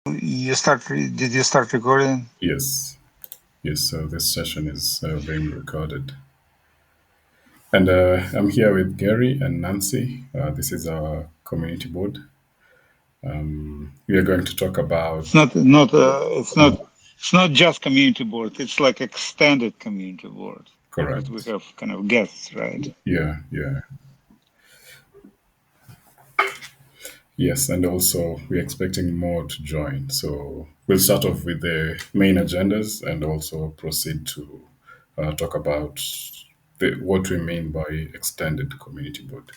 Did you start recording? Yes, yes. So this session is being recorded, and I'm here with Gary and Nancy. This is our community board. We are going to talk about It's not just community board. It's like extended community board because we correct. have kind of guests, right? Yeah, yeah, yes, and also we're expecting more to join. So we'll start off with the main agendas and also proceed to talk about what we mean by extended community board.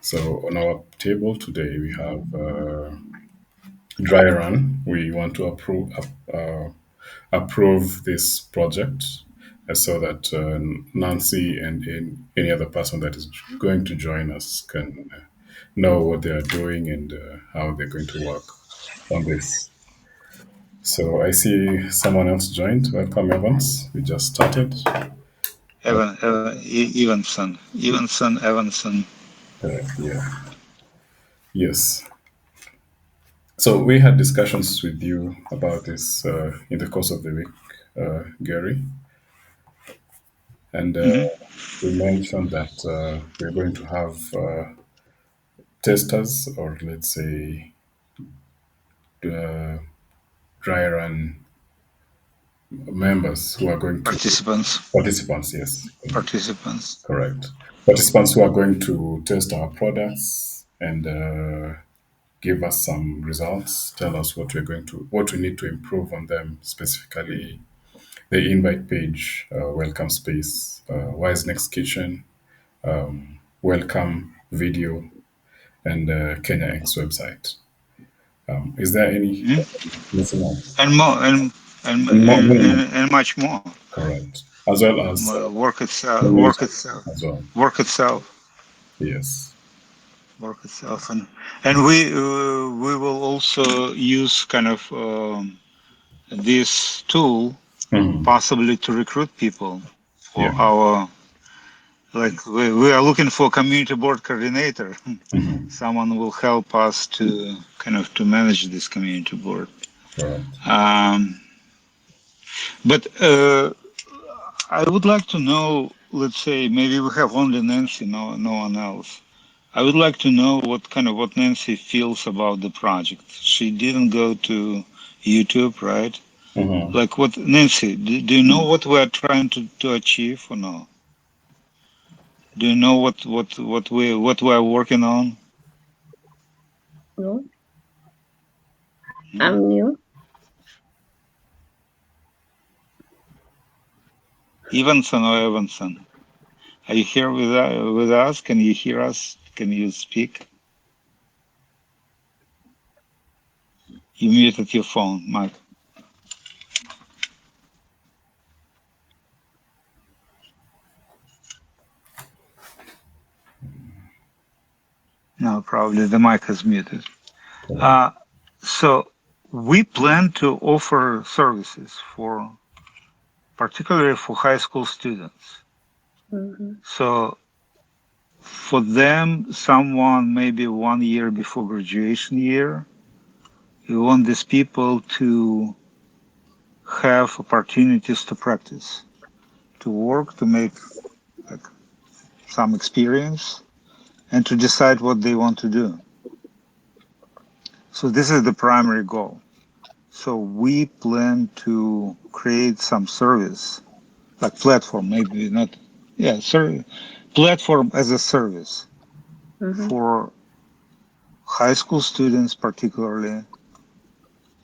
So on our table today we have. Dry run. We want to approve this project so that Nancy and any other person that is going to join us can know what they are doing and how they're going to work on this. So I see someone else joined. Welcome, Evans. We just started. Evanson. Correct. Yeah. Yes. So we had discussions with you about this in the course of the week, Gary, and Hmm. we mentioned that we're going to have testers, or let's say uh, dry run members who are going to Participants. participants. Yes, Participants. correct. Participants who are going to test our products and give us some results. Tell us what we need to improve on them, specifically the invite page, welcome space, Wise Next Kitchen, welcome video, and Kenya X website. Is there any Mhm. missing out? And more and, And more, and, many more. and, and much more. Correct. As well as Work itself. community Work itself. as well. Work itself. Yes. Work itself. And we will also use kind of this tool Mhm. possibly to recruit people for Yeah. our, like we are looking for community board coordinator. Mhm. Someone will help us to kind of to manage this community board. Correct. um, but I would like to know, let's say maybe we have only Nancy, no one else. I would like to know what Nancy feels about the project. She didn't go to YouTube, right? Mhm. Like, what, Nancy, do you know what we are trying to achieve or no? Do you know what we are working on? No, Hmm? I'm new. Evanson or Evanson? Are you here with us? Can you hear us? Can you speak? You muted your phone, Mike. No, probably the mic is muted. Correct. Uh, so we plan to offer services for, particularly for high school students. Mm-hmm. So for them, someone maybe 1 year before graduation year, we want these people to have opportunities to practice, to work, to make like some experience, and to decide what they want to do. So this is the primary goal. So we plan to create some service, like platform, maybe not, yeah, platform as a service Mm-hmm. for high school students, particularly,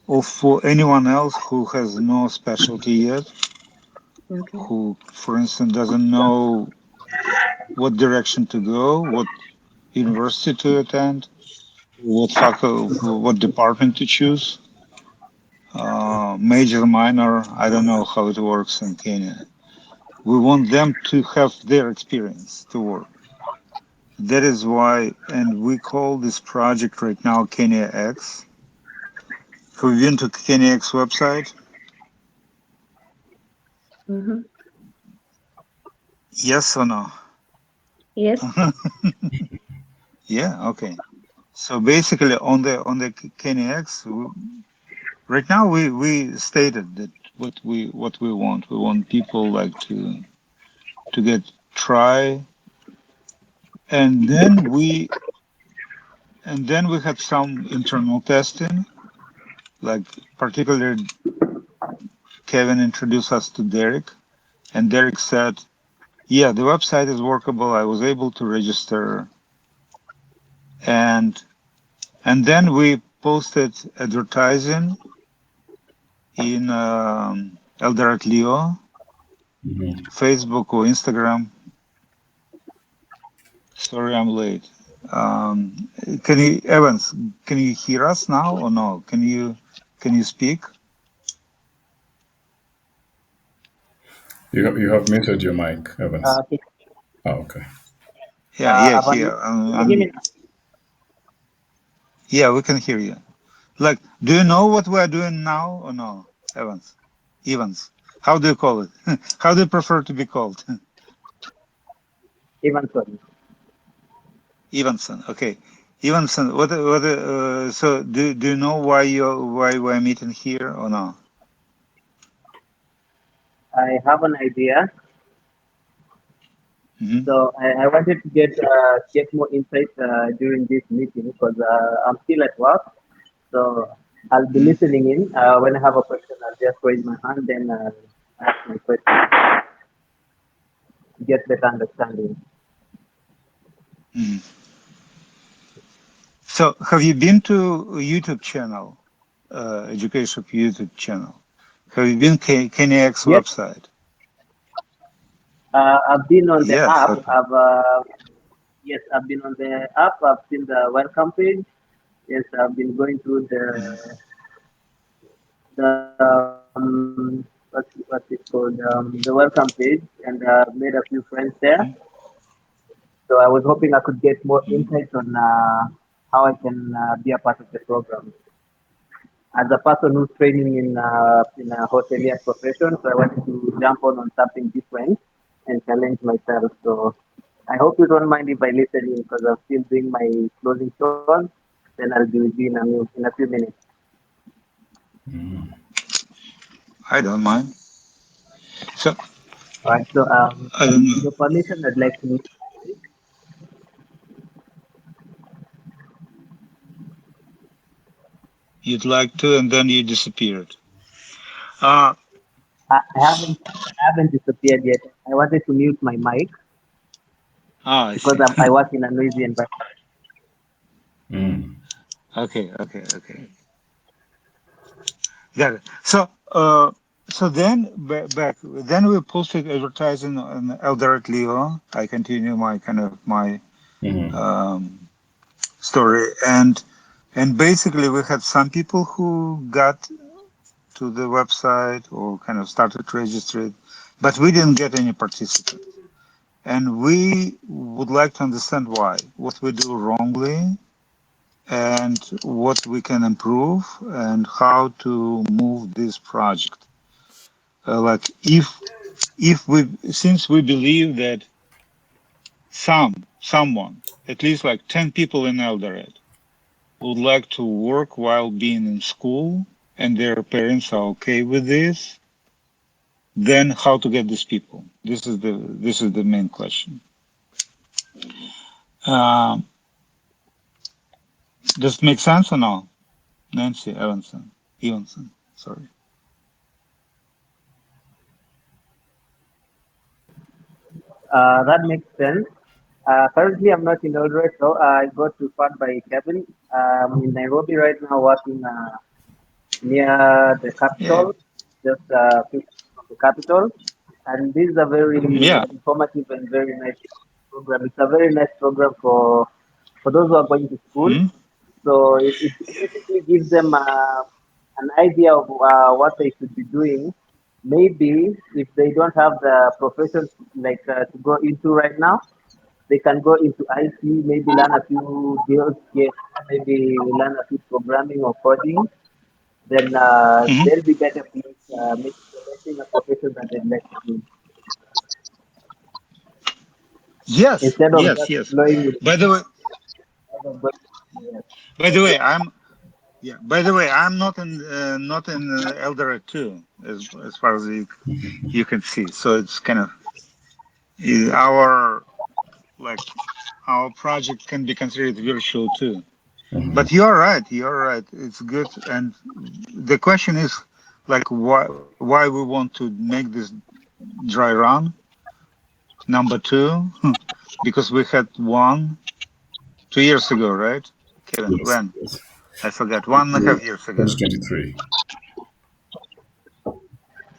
or for anyone else who has no specialty yet, Okay. who, for instance, doesn't know what direction to go, what university to attend, what faculty, what department to choose, major, minor. I don't know how it works in Kenya. We want them to have their experience to work. That is why, and we call this project right now Kenya X. Have you been to Kenya X website? Mm-hmm. Yes or no? Yes. Yeah. Okay. So basically, on the KNX, right now we stated that what we want. We want people like to get try, and then we had some internal testing, like particularly Kevin introduced us to Derek, and Derek said, "Yeah, the website is workable. I was able to register, and then we posted advertising in Eldoret Leo, Mhm. Facebook or Instagram. Sorry, I'm late. Can you, Evans? Can you hear us now or no? Can you speak? You have muted your mic, Evans. Okay. Oh, okay. Yeah, yeah, Avan, here. can you hear me now? Yeah, we can hear you. Like, do you know what we're doing now or no, Evans? Evans, how do you call it? How do you prefer to be called? Even sorry. Evanson. Okay, Evanson. What? So do you know why we're meeting here or no? I have an idea. Hmm. So I wanted to get more insight during this meeting because I'm still at work. So I'll be Hmm. listening in. When I have a question, I'll just raise my hand, then ask my question to get better understanding. Hmm. So have you been to YouTube channel, Education YouTube channel? Have you been KNX Yes, website? I've been on the Yes. app. Okay. Yes, I've been on the app. I've seen the welcome page. Yes, I've been going through what's it called, the welcome page, and made a few friends there. Hmm. So I was hoping I could get more Hmm. insights on how I can be a part of the program. As a person who's training in a hotelier profession, so I wanted to jump on something different and challenge myself. So I hope you don't mind if I listen in because I'm still doing my closing chores. Then I'll be with you in a few minutes. Mhm. I don't mind. So All right. So I don't with know. your permission, I'd like to. You'd like to, and then you disappeared. Uh, I haven't disappeared yet. I wanted to mute my mic I because see. I work in a noisy environment. Mm. Okay, okay, okay. Got it. So then back then we posted advertising on Eldoret Leo. I continue my kind of my Mhm. um, story, and basically we had some people who got to the website or kind of started to register, but we didn't get any participants. And we would like to understand why, what we do wrongly, and what we can improve, and how to move this project. Like if we since we believe that someone at least like 10 people in Eldoret would like to work while being in school and their parents are okay with this, then how to get these people? This is the main question. um, does it make sense or no? Nancy Evanson, sorry. That makes sense. Currently, I'm not in Eldoret, so I got referred by Kevin. I'm in Nairobi right now, working near the Yeah. capital, just 50 from the capital. And this is a very Yeah. informative and very nice program. It's a very nice program for those who are going to school. Hmm. So it basically gives them an idea of what they should be doing. Maybe if they don't have the profession like to go into right now, they can go into IT, maybe learn a few skills, yeah, maybe learn a few programming or coding. Then Hmm. they'll be better pleased maybe selecting a profession that they'd like to do Yes, instead of yes, just yes. flowing with By the way, instead of going, yes. by the way, I'm Yeah. By the way, I'm not in Eldoret too, as far as you can see. So it's kind of our like our project can be considered virtual too. Mhm. But you're right. You're right. It's good. And the question is like why we want to make this dry run. Number two, because we had one 2 years ago, right, Kevin? Yes, When? yes. I forgot. 1.5 years ago. 2023.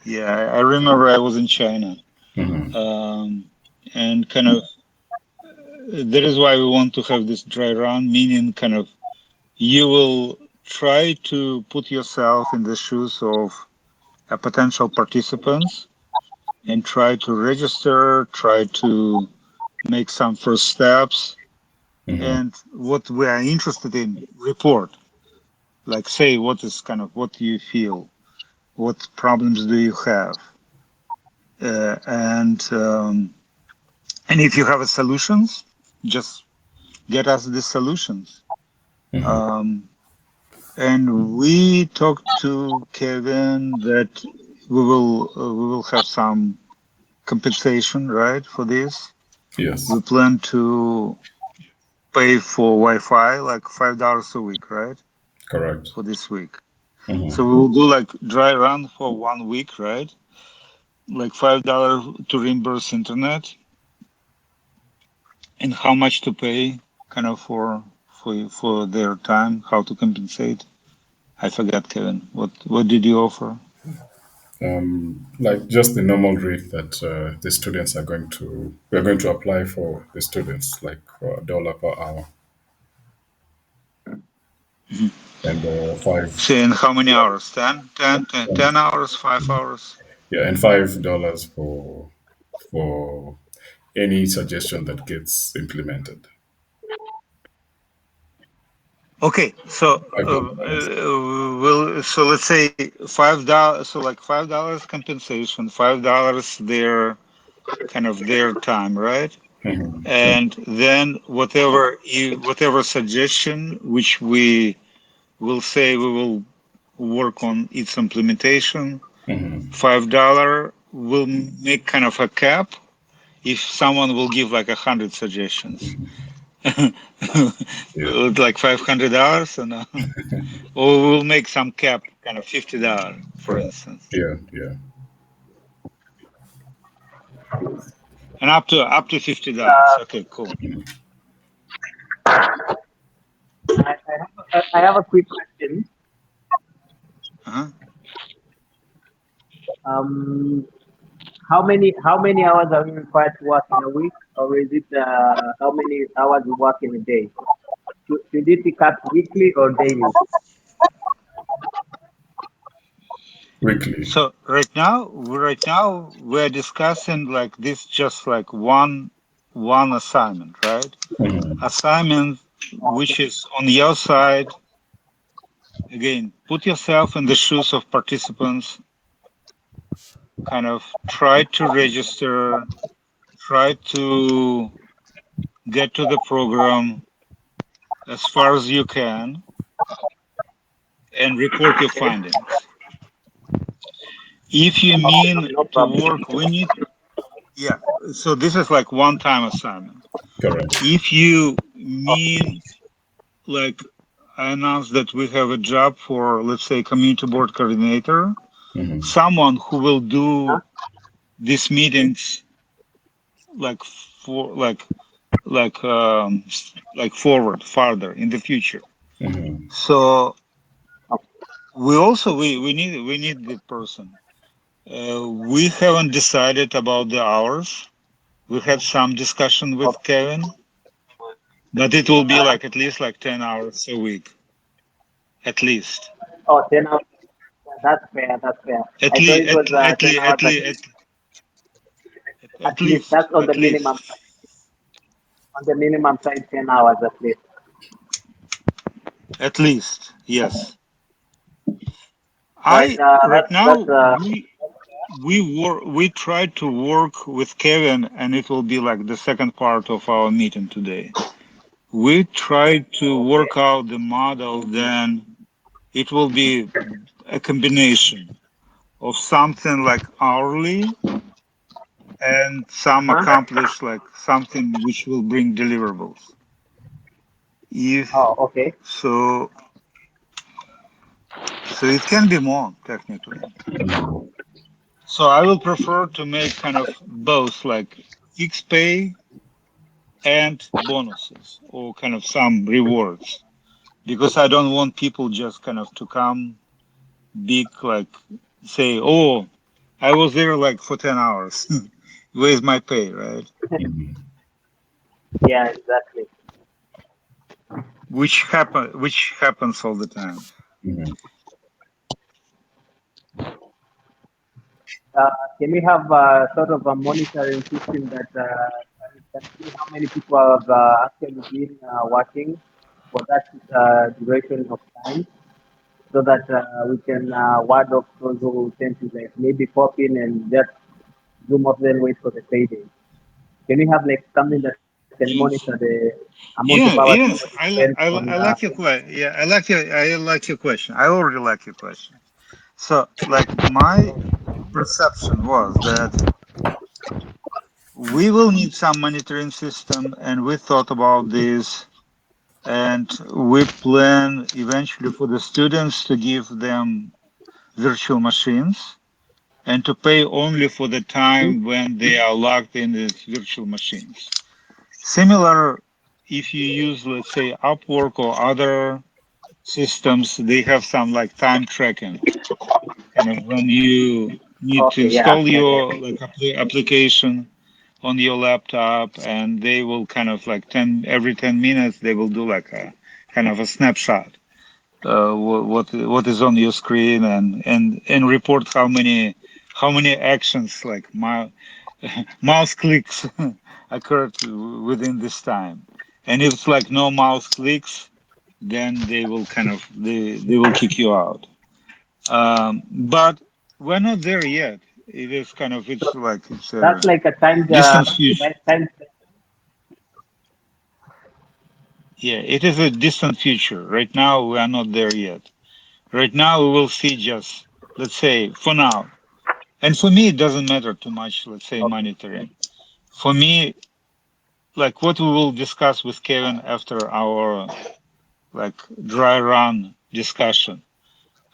Yeah, I remember I was in China. Mhm. And kind of that is why we want to have this dry run, meaning kind of you will try to put yourself in the shoes of a potential participants and try to register, try to make some first steps. Mhm. And what we are interested in, report, like say what is kind of what do you feel, what problems do you have, uh, and um, and if you have a solutions, just get us the solutions. Mhm. Um, and we talked to Kevin that we will have some compensation, right, for this. Yes, We plan to pay for Wi-Fi like $5 a week, right, correct. for this week. So Mhm. we will do like dry run for 1 week, right? Like $5 to reimburse internet, and how much to pay, kind of for their time, how to compensate. I forgot, Kevin. What did you offer? Like just the normal rate that the students are going to, we are going to apply for the students, like $1 per hour Mhm. and five, So in how many hours? 10 hours, 5 hours? yeah, and $5 for any suggestion that gets implemented. Okay, so $5. so let's say $5. So like $5 compensation, $5 their kind of their time, right? Mhm. And then whatever suggestion which we will say we will work on its implementation, Mhm. $5 will make kind of a cap if someone will give like 100 suggestions. Yeah, Like $500 and or we'll make some cap kind of $50 for instance, yeah, yeah. and up to $50. Okay, cool. I have a quick question. Uh-huh. Um, how many hours are we required to work in a week, or is it how many hours we work in a day? Should it be cut weekly or daily? Weekly. So right now we're discussing like this, just like one assignment, right? Mhm. Assignment which is on your side. Again, put yourself in the shoes of participants, kind of try to register, try to get to the program as far as you can, and report your findings. If you mean No to problem. work, yeah, so this is like one-time assignment. Correct. If you mean like I announced that we have a job for, let's say, community board coordinator, Mhm. someone who will do Huh? these meetings like for like forward farther in the future. Mhm. So we need the person. We haven't decided about the hours. We had some discussion with Okay. Kevin, but it will be like at least like 10 hours a week, at least. Oh, 10 hours. That's fair. That's fair. At I thought least it was at 10 least hours at at least least. at At least least that's on the at minimum least side. On the minimum side, 10 hours at least. at least yes. Right. I right That's now we tried to work with Kevin, and it will be like the second part of our meeting today. We tried to okay. work out the model then it will be a combination of something like hourly and some accomplished like something which will bring deliverables. If Oh, okay. so, so it can be more technically. So I will prefer to make kind of both like XPay and bonuses or kind of some rewards because I don't want people just kind of to come big, like say, oh, I was there like for 10 hours. Where's my pay, right? Yeah, exactly. Which happens all the time. Can we have sort of a monitoring system that can see how many people have actually been working for that duration of time, so that we can ward off those who tend to like maybe pop in and just zoom off then wait for the payday? Can we have like something that can monitor Yes. the amount of Yeah, hours somebody yes. spent on? I like your question. Yeah, I like your question. I already like your question. So, like, my perception was that we will need some monitoring system, and we thought about this, and we plan eventually for the students to give them virtual machines and to pay only for the time when they are logged in these virtual machines. Similar, if you use, let's say, Upwork or other systems, they have some like time tracking. Kind of when you need to Okay, yeah, install yeah, your yeah. like application on your laptop, and they will kind of like 10 minutes they will do like a kind of a snapshot. What is on your screen and report how many actions like mouse clicks occurred within this time. And if it's like no mouse clicks, then they will kind of they will kick you out. But we're not there yet. It is kind of So it's that's a like a timed distant future. time. Yeah, it is a distant future. Right now we are not there yet. Right now we will see just, let's say, for now. And for me it doesn't matter too much, let's say, Okay. monitoring. For me, like what we will discuss with Kevin after our like dry run discussion,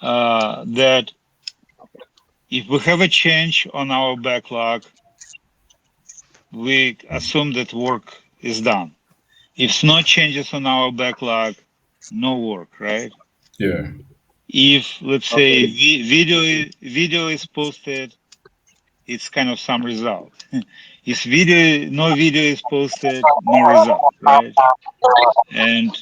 that if we have a change on our backlog, we assume that work is done. If no changes on our backlog, no work, right? Yeah. If let's Okay. say video is posted, it's kind of some result. If no video is posted, no result, right? And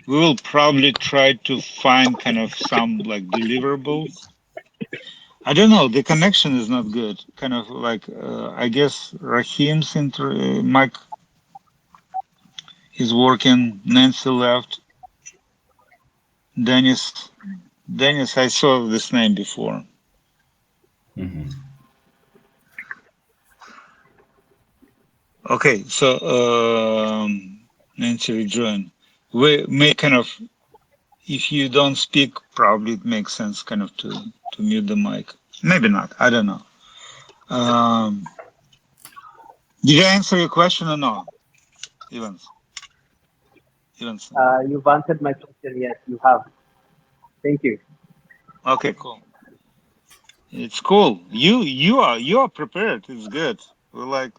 we will probably try to find kind of some like deliverables. I don't know. The connection is not good. Kind of like I guess Rahim's mic is working. Nancy left. Dennis. Dennis, I saw this name before. Okay, so Nancy rejoin. We may kind of, if you don't speak, probably it makes sense kind of to mute the mic. Maybe not. I don't know. Um, did I answer your question or no, Evans? Evanson. You've answered my question. Yes, you have. Thank you. Okay, cool. It's cool. You are prepared. It's good. We like.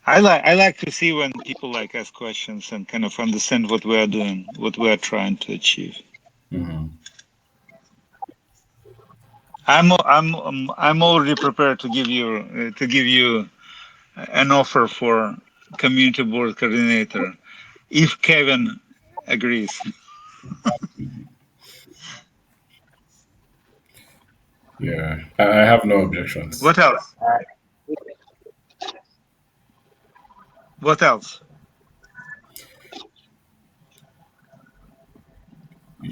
I like to see when people like ask questions and kind of understand what we are doing, what we are trying to achieve. I'm already prepared to give you an offer for community board coordinator if Kevin agrees. Yeah. I have no objections. What else? Uh, What else?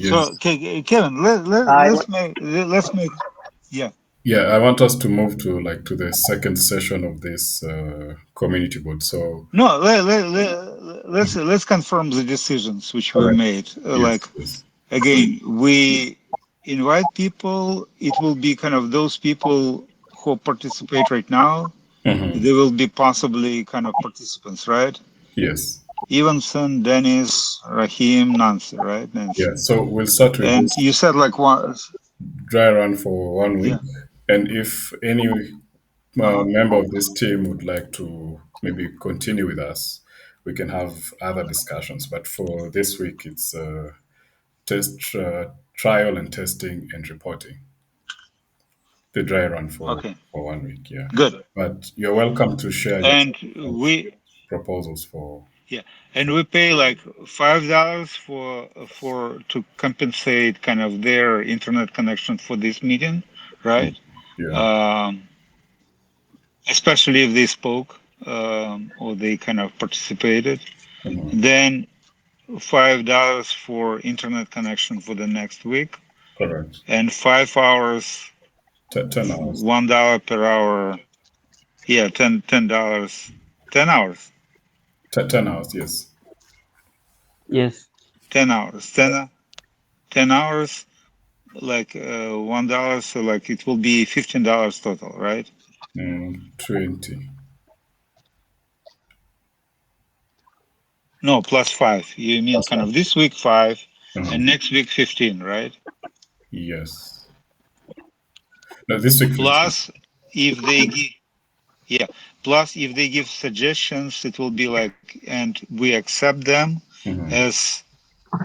So, Yes. okay, Kevin, I let's make yeah. Yeah, I want us to move to like to the second session of this community board. So No, let's confirm the decisions which were Correct. made. Like Yes. again, we invite people. It will be kind of those people who participate right now. Mm-hmm. They will be possibly kind of participants, right? Yes. Evanson, Dennis, Rahim, Nancy, right? Nancy. Yeah. So we'll start with And this you said like one, dry run for 1 week, yeah. and if any Uh-huh. member of this team would like to maybe continue with us, we can have other discussions. But for this week, it's trial and testing and reporting. The dry run Okay. for 1 week, yeah. Good. But you're welcome to share your And we proposals for. yeah, and we pay like $5 for to compensate kind of their internet connection for this meeting, right? Yeah. Especially if they spoke or they kind of participated. Mhm. Then $5 for internet connection for the next week, Correct. and 5 hours, 10 hours. $1 per hour. Yeah, $10, 10 hours, 10 hours, yes. Yes. 10 hours, 10 hours, like $1. So like it will be $15 total, right? 20. No, plus 5. You mean That's kind fine. of this week 5, Mhm. and next week 15, right? Yes. No, this week 15. Plus, if they give, yeah, plus if they give suggestions, it will be like, and we accept them Mhm. as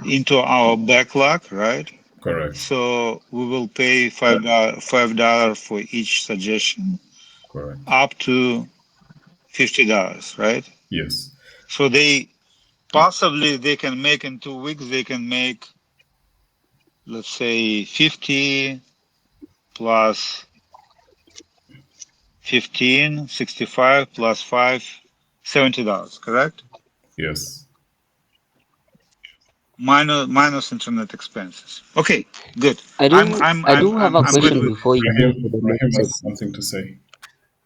into our backlog, right? Correct. So we will pay $5 for each suggestion, Correct. up to $50, right? Yes. So they possibly they can make in 2 weeks. They can make, let's say, 50 plus 15, 65 plus 5, $70. Correct? Yes. Minus internet expenses. Okay, good. I do I do have a I'm good question with. before you go to the Rahim next has section. something to say.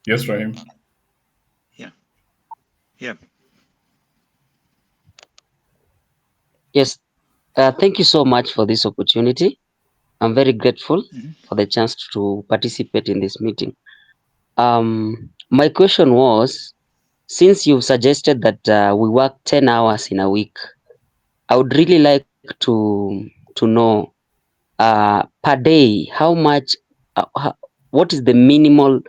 Yes, Rahim. Yeah, yeah. Yes. Thank you so much for this opportunity. I'm very grateful Mhm. for the chance to participate in this meeting. My question was, since you've suggested that we work 10 hours in a week, I would really like to know per day how much, what is the minimal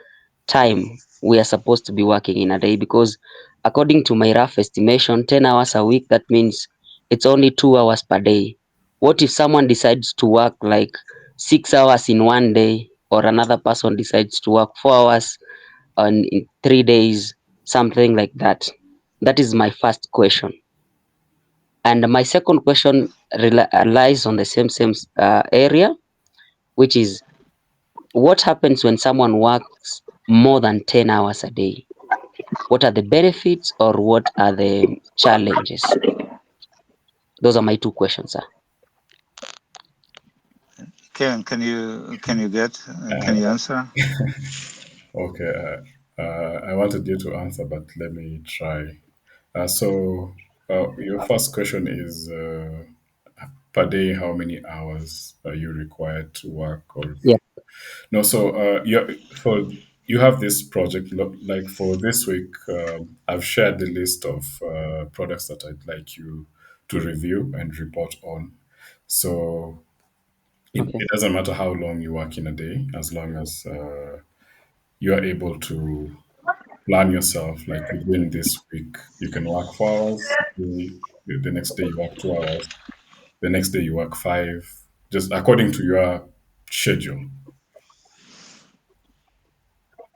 time we are supposed to be working in a day, because according to my rough estimation, 10 hours a week, that means it's only 2 hours per day. What if someone decides to work like 6 hours in one day, or another person decides to work 4 hours in 3 days, something like that? That is my first question. And my second question lies on the same area, which is, what happens when someone works more than 10 hours a day? What are the benefits or what are the challenges? Those are my two questions, sir. Karen, can you get can you Uh, answer? okay. I wanted you to answer, but let me try. Your first question is per day, how many hours are you required to work? Or Yeah. no? So you have this project. Like for this week, I've shared the list of products that I'd like you to review and report on. So Okay. it doesn't matter how long you work in a day, as long as you are able to plan yourself. Like within this week, you can work 4 hours. The next day you work 2 hours. The next day you work five, just according to your schedule.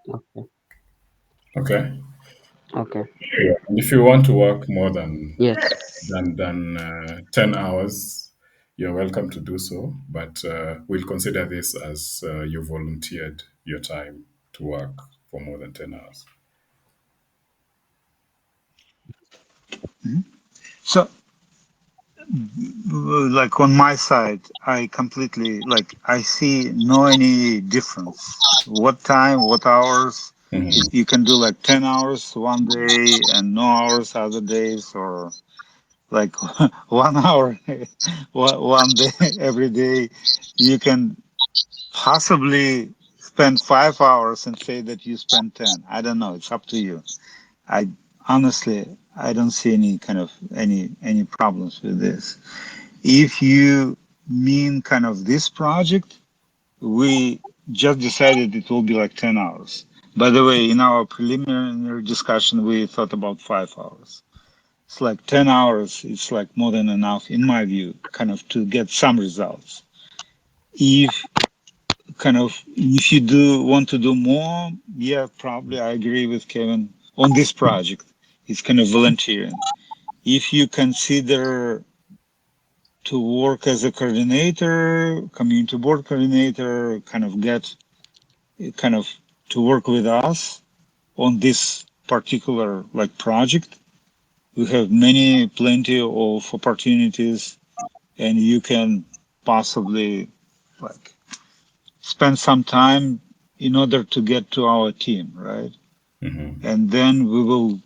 Okay. Okay. Okay. Yeah. And if you want to work more than Yes. 10 hours, you're welcome to do so. But we'll consider this as you volunteered your time to work for more than 10 hours. So, like on my side, I completely like I see no any difference. What time, what hours? You can do like 10 hours one day and no hours other days, or like 1 hour one day every day. You can possibly spend 5 hours and say that you spent 10. I don't know. It's up to you. I honestly, I don't see any kind of any problems with this. If you mean kind of this project, we just decided it will be like 10 hours. By the way, in our preliminary discussion, we thought about 5 hours. It's like 10 hours. It's like more than enough, in my view, kind of to get some results. If if you do want to do more, yeah, probably I agree with Kevin on this project. It's kind of volunteering. If you consider to work as a coordinator, community board coordinator, kind of to work with us on this particular like project, we have plenty of opportunities, and you can possibly like spend some time in order to get to our team, right? And then we will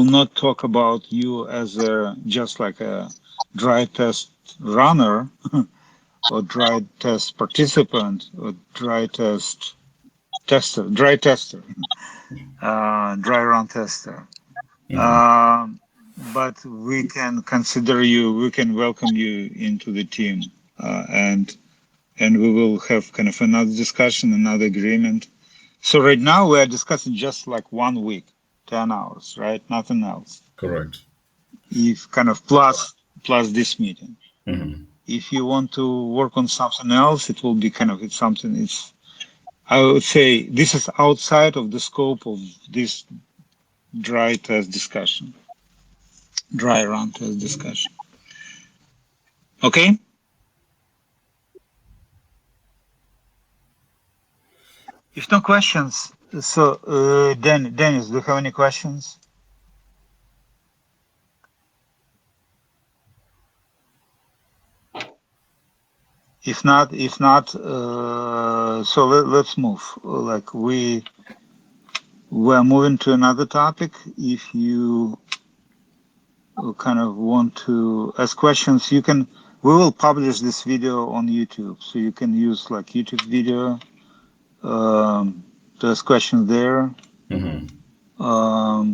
not talk about you as a just like a dry test runner or dry test participant or dry tester, dry run tester. But we can consider you, we can welcome you into the team, and we will have kind of another discussion, another agreement. So right now we are discussing just like 1 week, 10 hours, right? Nothing else. Correct. If kind of plus this meeting. If you want to work on something else, it will be kind of I would say this is outside of the scope of this dry test discussion, dry run test discussion. Okay? If no questions, so Dennis, do you have any questions? If not, so let's move. Like we're moving to another topic. If you kind of want to ask questions, you can. We will publish this video on YouTube, so you can use like YouTube video to ask questions there. I'll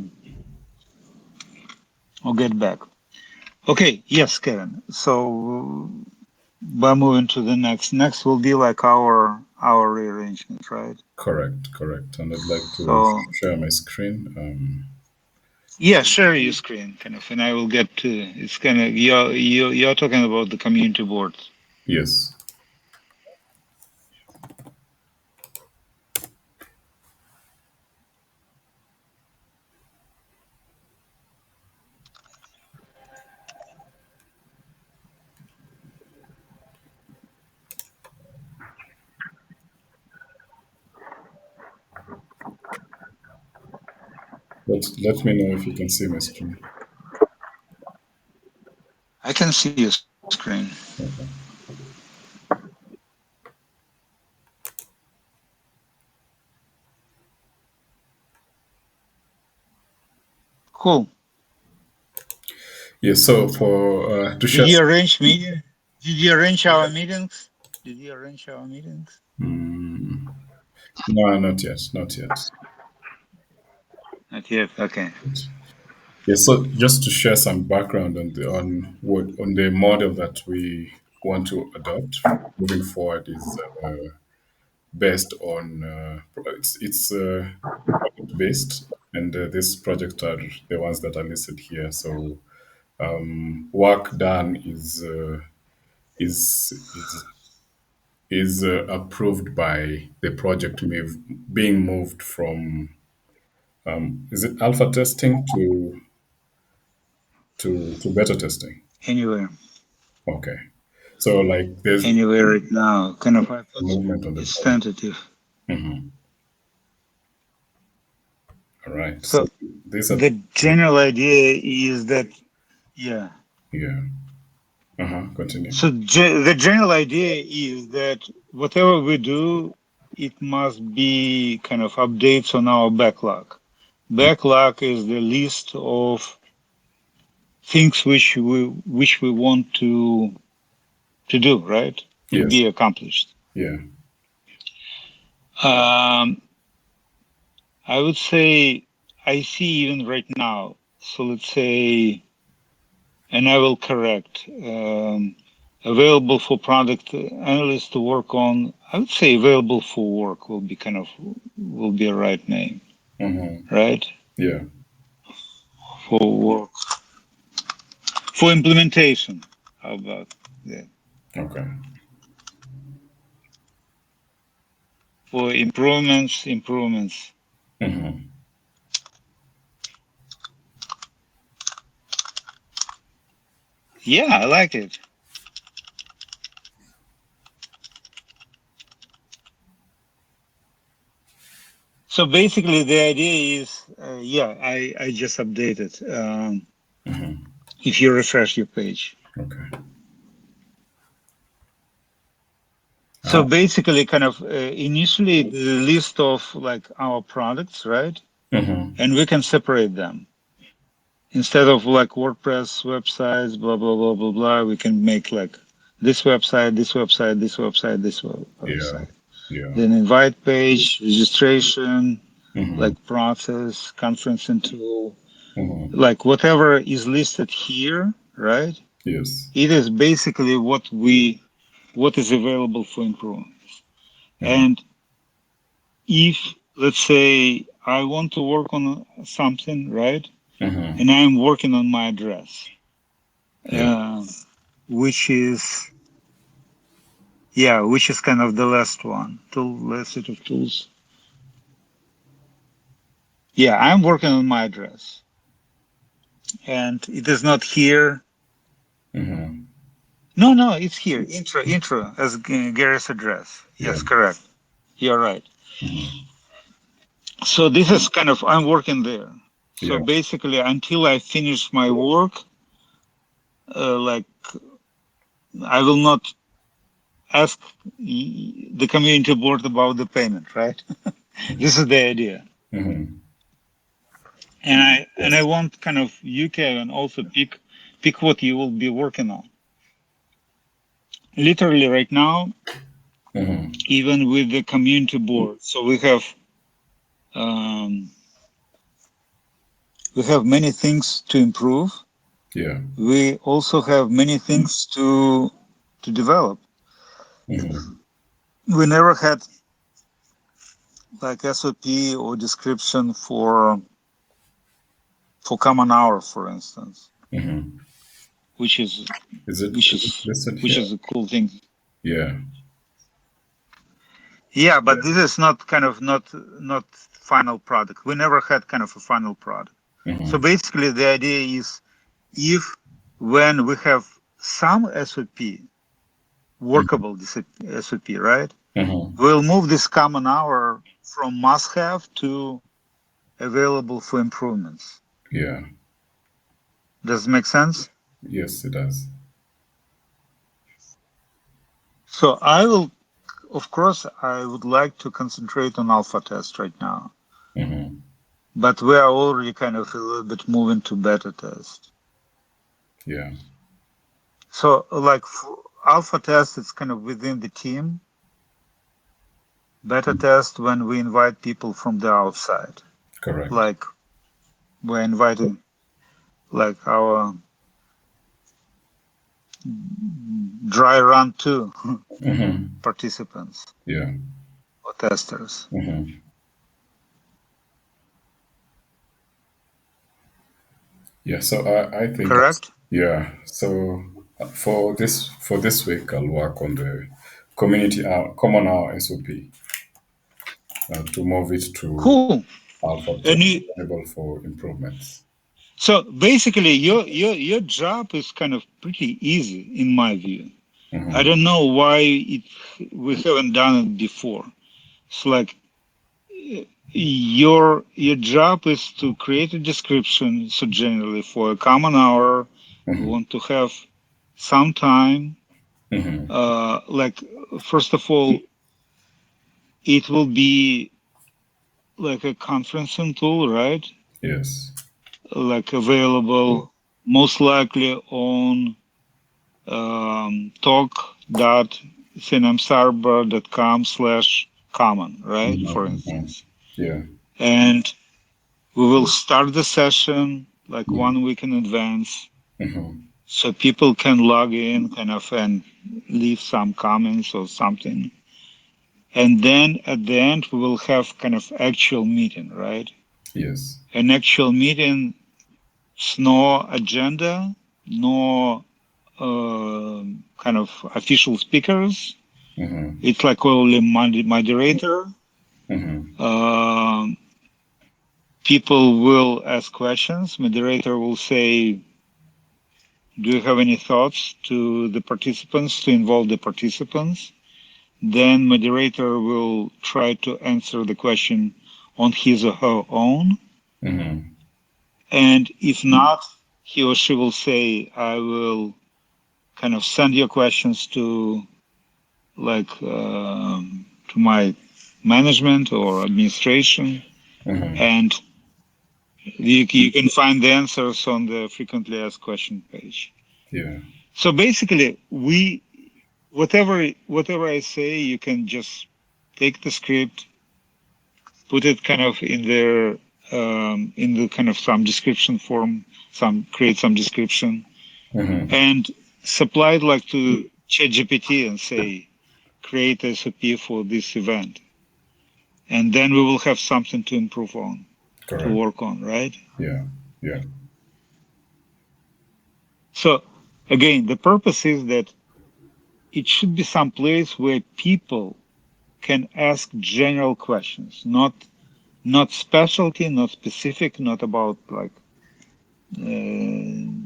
get back. Okay. Yes, Kevin. So by moving to the next will be like our rearrangement, right? Correct. And I'd like to share my screen. Yeah, share your screen, kind of, and I will get to. It's kind of you're talking about the community board. Yes. Let me know if you can see my screen. I can see your screen. Okay. Cool. Yes. So for to share. Did you arrange meeting? Did you arrange our meetings? No, not yet. Not yet. Okay. Yes. So just to share some background on the model that we want to adopt moving forward is based on it's project based, and these projects are the ones that are listed here. So work done is approved by the project being moved from is it alpha testing to beta testing? Anywhere. Okay. So like there's anywhere right now, kind of movement on the it's tentative. All right. So these are the general idea is that, yeah. Continue. So the general idea is that whatever we do, it must be kind of updates on our backlog. Backlog is the list of things which we want to do, right? To Yes. be accomplished. Yeah. I would say I see even right now. So let's say, and I will correct, available for product analysts to work on. I would say available for work will be a right name, Mm-hmm. right? Yeah. For work, for implementation. How about that? Okay. For improvements. Mm-hmm. Yeah, I like it. So basically, the idea is, I just updated. Mm-hmm. If you refresh your page. Okay. So basically, kind of initially the list of like our products, right? Mm-hmm. And we can separate them. Instead of like WordPress websites, blah, blah, blah, blah, blah, we can make like this website, this website, this website, this Yeah. website. Yeah. Then invite page, registration, Mm-hmm. like process, conferencing tool, Mm-hmm. like whatever is listed here, right? Yes. It is basically what is available for improvement. Mm-hmm. And if, let's say, I want to work on something, right? Mm-hmm. And I'm working on my address, Yeah. which is kind of the last one, last set of tools. Yeah, I'm working on my address, and it is not here. Mm-hmm. No, it's here. Intro as Gary's address. Yeah. Yes, correct. You're right. Mm-hmm. So this is kind of, I'm working there. So Yeah. basically, until I finish my work, like I will not ask the community board about the payment, right? This is the idea. Mm-hmm. And I Yes. want kind of you can also pick what you will be working on. Literally right now, Mm-hmm. even with the community board, so we have many things to improve. Yeah. We also have many things to develop. Mm-hmm. We never had like SOP or description for common hour, for instance, Mm-hmm. which is Is it listed here? a cool thing. Yeah. Yeah, but this is not final product. We never had kind of a final product. So Mm-hmm. basically, the idea is when we have some SOP, workable SOP, right? Mm-hmm. We'll move this common hour from must-have to available for improvements. Yeah. Does it make sense? Yes, it does. So of course, I would like to concentrate on alpha test right now, Mm-hmm. but we are already kind of a little bit moving to beta test. Yeah. So like for alpha test, it's kind of within the team. Beta test when we invite people from the outside, Correct. like we're inviting like our dry run 2 Mm-hmm. participants Yeah. or testers. Mm-hmm. Yeah. So I think Correct? yeah. So for this week, I'll work on the community hour, common hour SOP to move it to Cool. alpha And test available for improvements. so basically your job is kind of pretty easy in my view. I Mm-hmm. don't know why we haven't done it before. It's like your job is to create a description. So generally for a common hour, we Mm-hmm. want to have some time. Mm-hmm. Like first of all, it will be like a conferencing tool, right? Yes. Like available most likely on talk.cinemcyber.com/common, right? For instance. Yeah. And we will start the session like 1 week in advance. So people can log in kind of and leave some comments or something. And then at the end, we will have kind of actual meeting, right? Yes. An actual meeting, no agenda, no kind of official speakers. It's like only moderator. People will ask questions. Moderator will say, do you have any thoughts to the participants, to involve the participants? Then moderator will try to answer the question on his or her own. And if not, he or she will say, I will kind of send your questions to like to my management or administration, and you can find the answers on the frequently asked question page. Yeah. So basically, whatever I say, you can just take the script, put it kind of in the kind of some description form, create some description, and supply it like to ChatGPT and say, create a SOP for this event. And then we will have something to improve on, to work on, right? Yeah. Yeah. So again, the purpose is that it should be some place where people can ask general questions, not specialty, not specific, not about like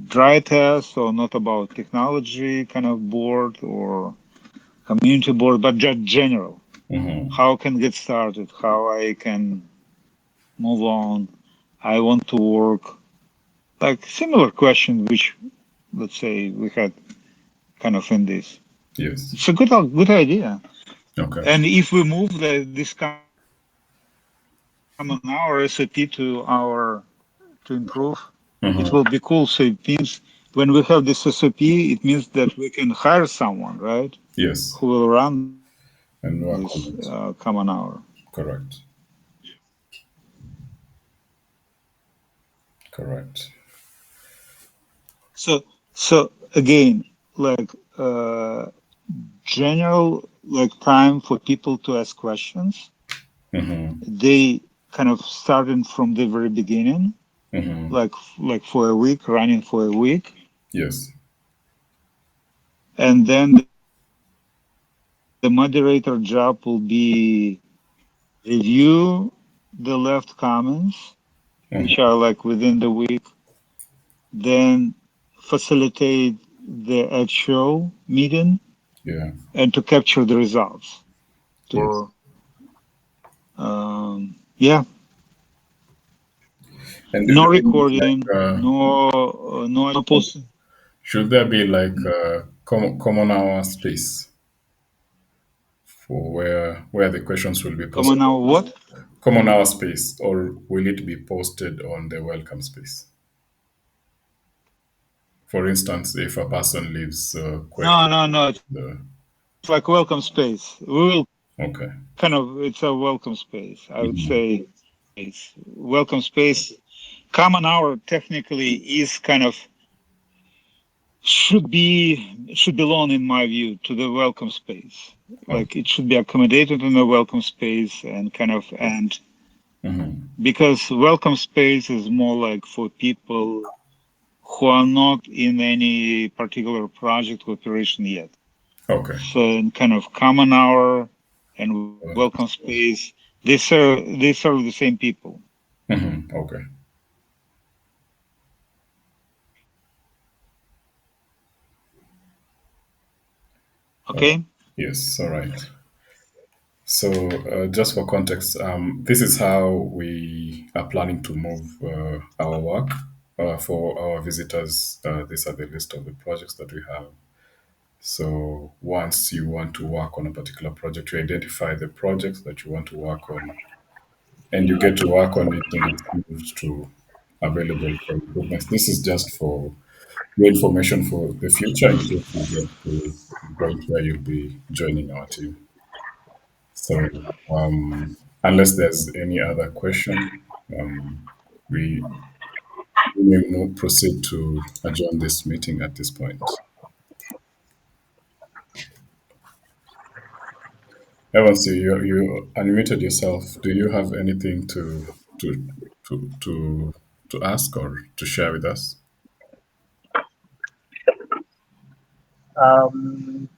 dry tests or not about technology kind of board or community board, but just general. How I can get started, how I can move on. I want to work, like similar questions, which let's say we had kind of in this. Yes. It's a good idea. Okay. And if we move this common hour SAP to improve, it will be cool. So it means when we have this SOP, it means that we can hire someone, right? Yes. Who will run And work this on it. common hour. Correct. Correct. So again, like general like time for people to ask questions. They kind of starting from the very beginning, like for a week, running for a week. Yes. And then the moderator job will be review the left comments, which are like within the week, then facilitate the actual meeting, and to capture the results. Yeah. And No recording, like, no posting. should there be like a common hour space for where the questions will be posted? Common hour what? Common hour space, or will it be posted on the welcome space? For instance, if a person leaves No. It's like welcome space. We will kind of, it's a welcome space. I would say it's welcome space. Common hour technically is kind of should belong, in my view, to the welcome space. Like it should be accommodated in the welcome space and kind of because welcome space is more like for people who are not in any particular project operation yet. Okay. So in kind of common hour and welcome space, they serve the same people. Okay. Okay. Yes. All right. So just for context, this is how we are planning to move our work for our visitors. These are the list of the projects that we have. So once you want to work on a particular project, you identify the projects that you want to work on, and you get to work on it, and it's moved to available for improvements. This is just for your information for the future in case you get to the point where you'll be joining our team. So unless there's any other question, we we may proceed to adjourn this meeting at this point. Evans, you unmuted yourself. Do you have anything to to ask or to share with us?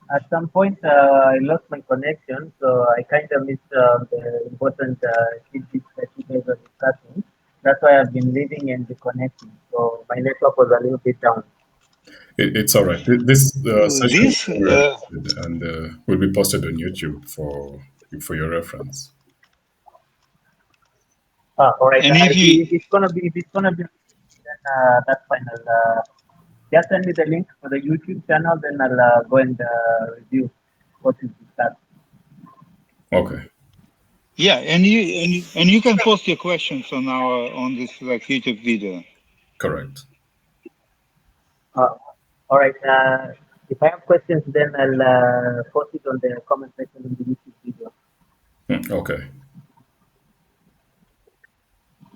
At some point, I lost my connection, so I kind of missed the important tidbits that you guys were discussing. That's why I've been leaving and reconnecting. So my network was a little bit down. It's all right. This session is This, being recorded and will be posted on YouTube for your reference. All right. and if If, you, if it's gonna be, then that's fine. I'll just send me the link for the YouTube channel, then I'll go and review what you discussed. Okay. yeah, and you can post your questions on this like YouTube video. Correct. All right. If I have questions, then I'll post it on the comment section in the YouTube video. Okay.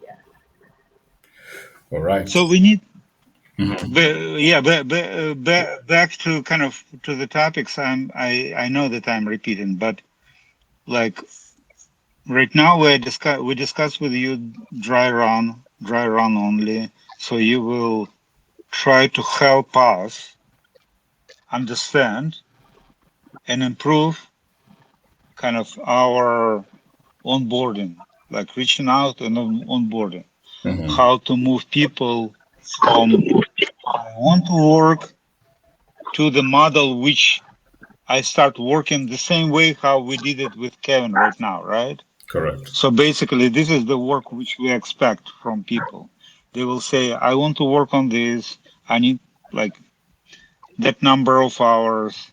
Yeah. All right. So we need, Mhm. back to kind of to the topics. I know that I'm repeating, but like right now we discuss with you dry run only. So you will try to help us understand and improve kind of our onboarding, like reaching out and onboarding, Mhm. how to move people from I want to work to the model which I start working the same way how we did it with Kevin right now, right? Correct. So basically, this is the work which we expect from people. They will say, I want to work on this. I need like that number of hours.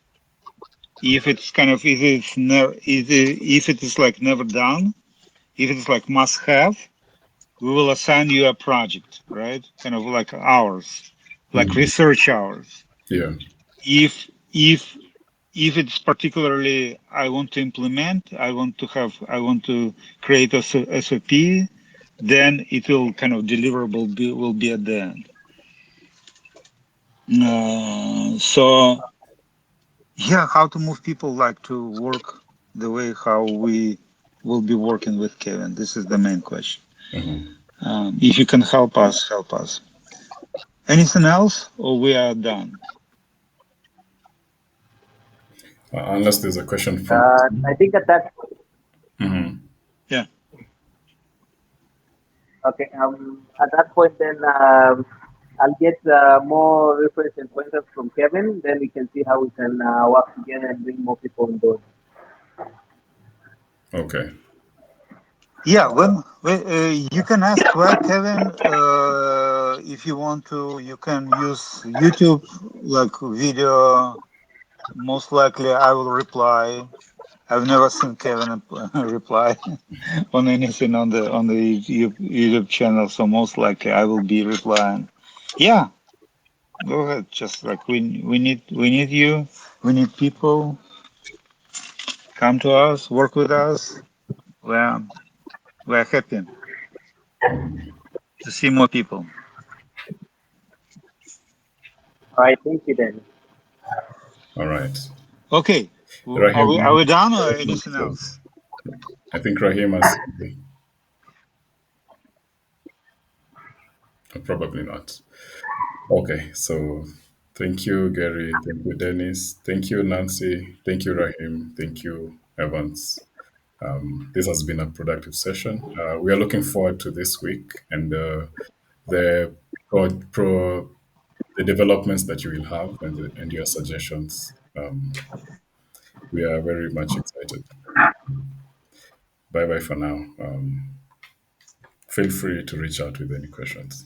If it's kind of, if it is like never done, if it's like must have, we will assign you a project, right? Kind of like hours, like Mhm. research hours. Yeah. If if it's particularly I want to implement, I want to create a SOP, then it will kind of deliverable will be at the end. So yeah, how to move people like to work the way how we will be working with Kevin. This is the main question. Mhm. If you can help us, help us. Anything else, or we are done? Unless there's a question from. I think at that Mhm. Yeah. okay. At that point, then I'll get more reference and pointers from Kevin. Then we can see how we can work together and bring more people on board. Okay. Yeah, when you can ask like Kevin, if you want to, you can use YouTube like video. Most likely, I will reply. I've never seen Kevin reply on anything on the YouTube channel, so most likely I will be replying. Yeah, go ahead. Just like we need you. We need people. Come to us, work with us. We're happy to see more people. All right. Thank you then. All right. Okay. Are Rahim. we done or anything else? I think Rahim has. Probably not. Okay. So thank you, Gary. Thank you, Dennis. Thank you, Nancy. Thank you, Rahim. Thank you, Evans. This has been a productive session. We are looking forward to this week and the pro the developments that you will have and your suggestions. We are very much excited. Bye bye for now. Feel free to reach out with any questions.